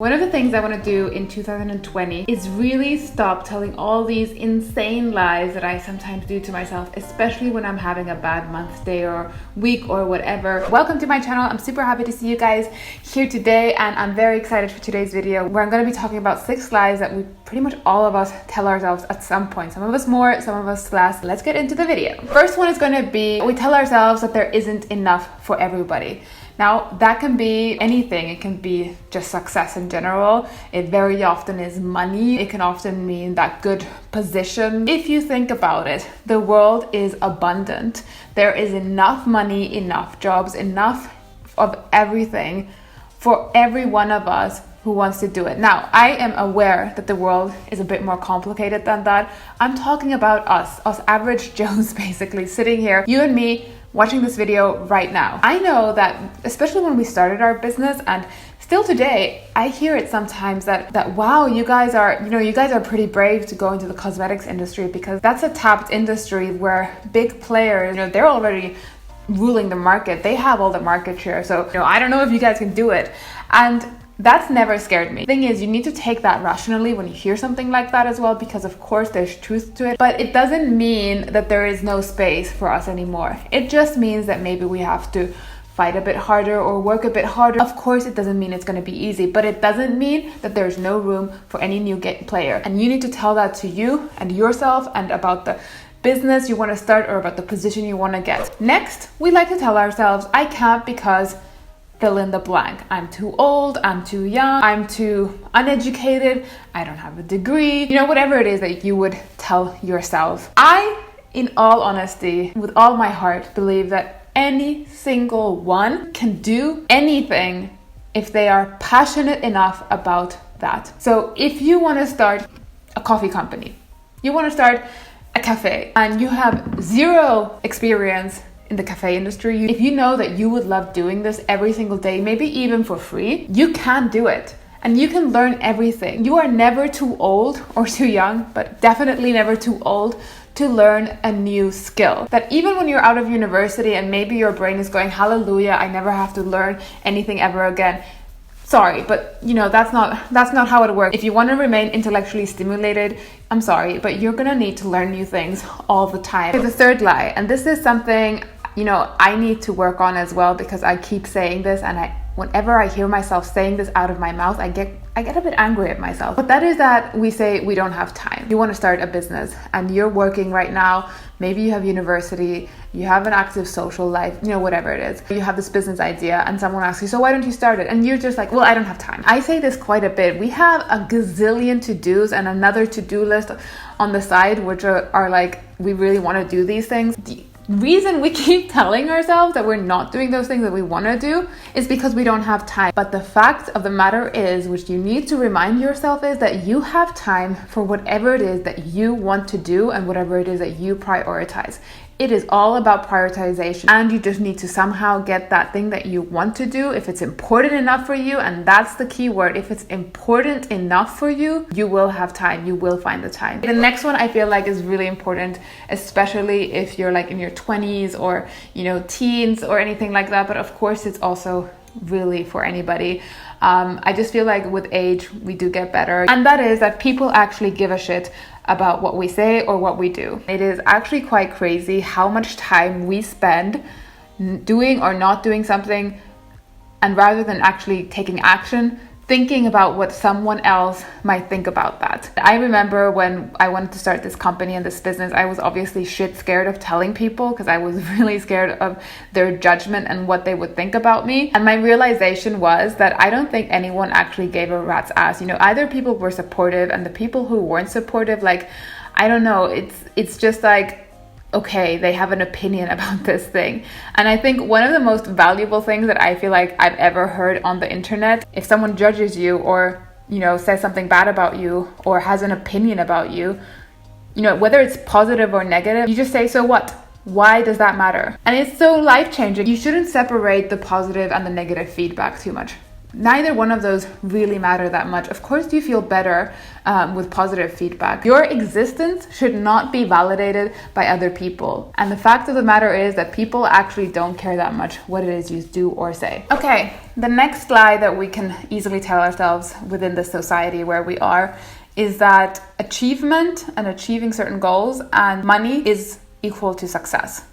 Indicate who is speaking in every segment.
Speaker 1: One of the things I want to do in 2020 is really stop telling all these insane lies that I sometimes do to myself, especially when I'm having a bad month, day, or week, or whatever. Welcome to my channel. I'm super happy to see you guys here today, and I'm very excited for today's video where I'm going to be talking about 6 lies that we pretty much all of us tell ourselves at some point. Some of us more, some of us less. Let's get into the video. First one is going to be, we tell ourselves that there isn't enough for everybody. Now, that can be anything. It can be just success in general. It very often is money. It can often mean that good position. If you think about it, the world is abundant. There is enough money, enough jobs, enough of everything for every one of us who wants to do it. Now, I am aware that the world is a bit more complicated than that. I'm talking about us average Joes, basically sitting here, you and me, watching this video right now. I know that, especially when we started our business and still today, I hear it sometimes that wow, you guys are pretty brave to go into the cosmetics industry, because that's a tapped industry where big players, they're already ruling the market. They have all the market share. So, I don't know if you guys can do it. And that's never scared me. The thing is, you need to take that rationally when you hear something like that as well, because of course there's truth to it, but it doesn't mean that there is no space for us anymore. It just means that maybe we have to fight a bit harder or work a bit harder. Of course, it doesn't mean it's going to be easy, but it doesn't mean that there's no room for any new player. And you need to tell that to you and yourself, and about the business you want to start or about the position you want to get. Next, we like to tell ourselves, I can't because fill in the blank. I'm too old, I'm too young, I'm too uneducated, I don't have a degree, whatever it is that you would tell yourself. I, in all honesty, with all my heart, believe that any single one can do anything if they are passionate enough about that. So if you want to start a coffee company, you want to start a cafe, and you have zero experience in the cafe industry, if you know that you would love doing this every single day, maybe even for free, you can do it. And you can learn everything. You are never too old or too young, but definitely never too old to learn a new skill. That even when you're out of university and maybe your brain is going, hallelujah, I never have to learn anything ever again. Sorry, but that's not how it works. If you want to remain intellectually stimulated, I'm sorry, but you're gonna need to learn new things all the time. The third lie, and this is something I need to work on as well, because I keep saying this, and whenever I hear myself saying this out of my mouth, I get a bit angry at myself. But that is that we say we don't have time. You want to start a business and you're working right now. Maybe you have university, you have an active social life, whatever it is. You have this business idea and someone asks you, so why don't you start it? And you're just like, well, I don't have time. I say this quite a bit. We have a gazillion to-dos and another to-do list on the side, which are like, we really want to do these things. The reason we keep telling ourselves that we're not doing those things that we want to do is because we don't have time. But the fact of the matter is, which you need to remind yourself, is that you have time for whatever it is that you want to do and whatever it is that you prioritize. It is all about prioritization, and you just need to somehow get that thing that you want to do, if it's important enough for you, and that's the key word. If it's important enough for you, you will have time, you will find the time. The next one I feel like is really important, especially if you're like in your 20s or, teens or anything like that, but of course it's also really for anybody. I just feel like with age, we do get better. And that is that people actually give a shit about what we say or what we do. It is actually quite crazy how much time we spend doing or not doing something, and rather than actually taking action, thinking about what someone else might think about that. I remember when I wanted to start this company and this business, I was obviously shit scared of telling people, because I was really scared of their judgment and what they would think about me. And my realization was that I don't think anyone actually gave a rat's ass. Either people were supportive, and the people who weren't supportive, like, I don't know, it's just like, okay, they have an opinion about this thing. And I think one of the most valuable things that I feel like I've ever heard on the internet, if someone judges you or, says something bad about you or has an opinion about you, whether it's positive or negative, you just say, so what? Why does that matter? And it's so life-changing. You shouldn't separate the positive and the negative feedback too much. Neither one of those really matter that much. Of course, you feel better with positive feedback. Your existence should not be validated by other people. And the fact of the matter is that people actually don't care that much what it is you do or say. Okay, the next lie that we can easily tell ourselves within the society where we are is that achievement and achieving certain goals and money is equal to success.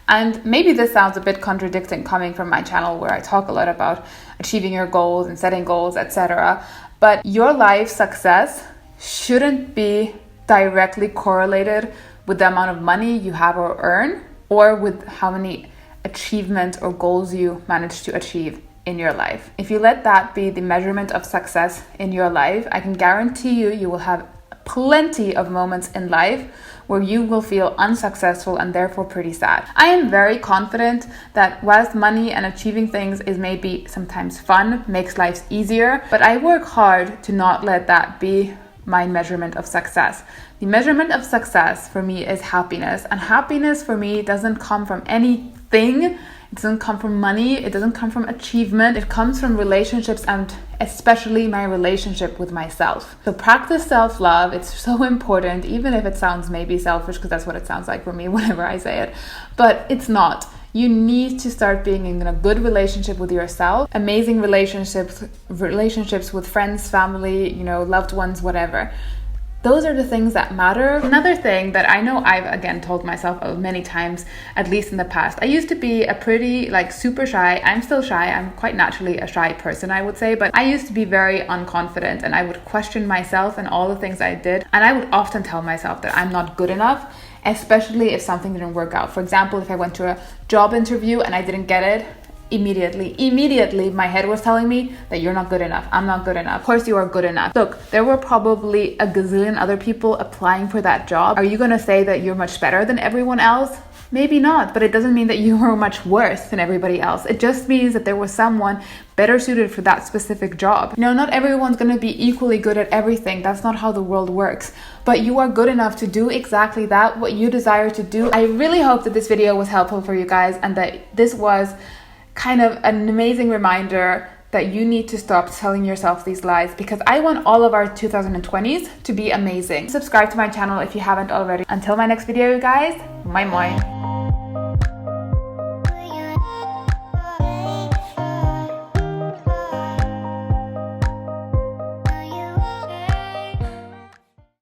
Speaker 1: And maybe this sounds a bit contradicting coming from my channel where I talk a lot about achieving your goals and setting goals, etc. But your life success shouldn't be directly correlated with the amount of money you have or earn, or with how many achievements or goals you manage to achieve in your life. If you let that be the measurement of success in your life, I can guarantee you will have plenty of moments in life where you will feel unsuccessful and therefore pretty sad. I am very confident that whilst money and achieving things is maybe sometimes fun, makes life easier, but I work hard to not let that be my measurement of success. The measurement of success for me is happiness, and happiness for me doesn't come from anything. It doesn't come from money, it doesn't come from achievement, it comes from relationships, and especially my relationship with myself. So practice self-love. It's so important, even if it sounds maybe selfish, because that's what it sounds like for me whenever I say it, but it's not. You need to start being in a good relationship with yourself, amazing relationships with friends, family, loved ones, whatever. Those are the things that matter. Another thing that I know I've again told myself many times, at least in the past, I used to be a pretty super shy. I'm still shy. I'm quite naturally a shy person, I would say, but I used to be very unconfident, and I would question myself and all the things I did. And I would often tell myself that I'm not good enough, especially if something didn't work out. For example, if I went to a job interview and I didn't get it, immediately my head was telling me that you're not good enough. I'm not good enough. Of course you are good enough. Look, there were probably a gazillion other people applying for that job. Are you going to say that you're much better than everyone else? Maybe not, but it doesn't mean that you are much worse than everybody else. It just means that there was someone better suited for that specific job. Not everyone's going to be equally good at everything. That's not how the world works. But you are good enough to do exactly that, what you desire to do. I really hope that this video was helpful for you guys, and that this was kind of an amazing reminder that you need to stop telling yourself these lies, because I want all of our 2020s to be amazing. Subscribe to my channel if you haven't already. Until my next video, you guys, moin moin.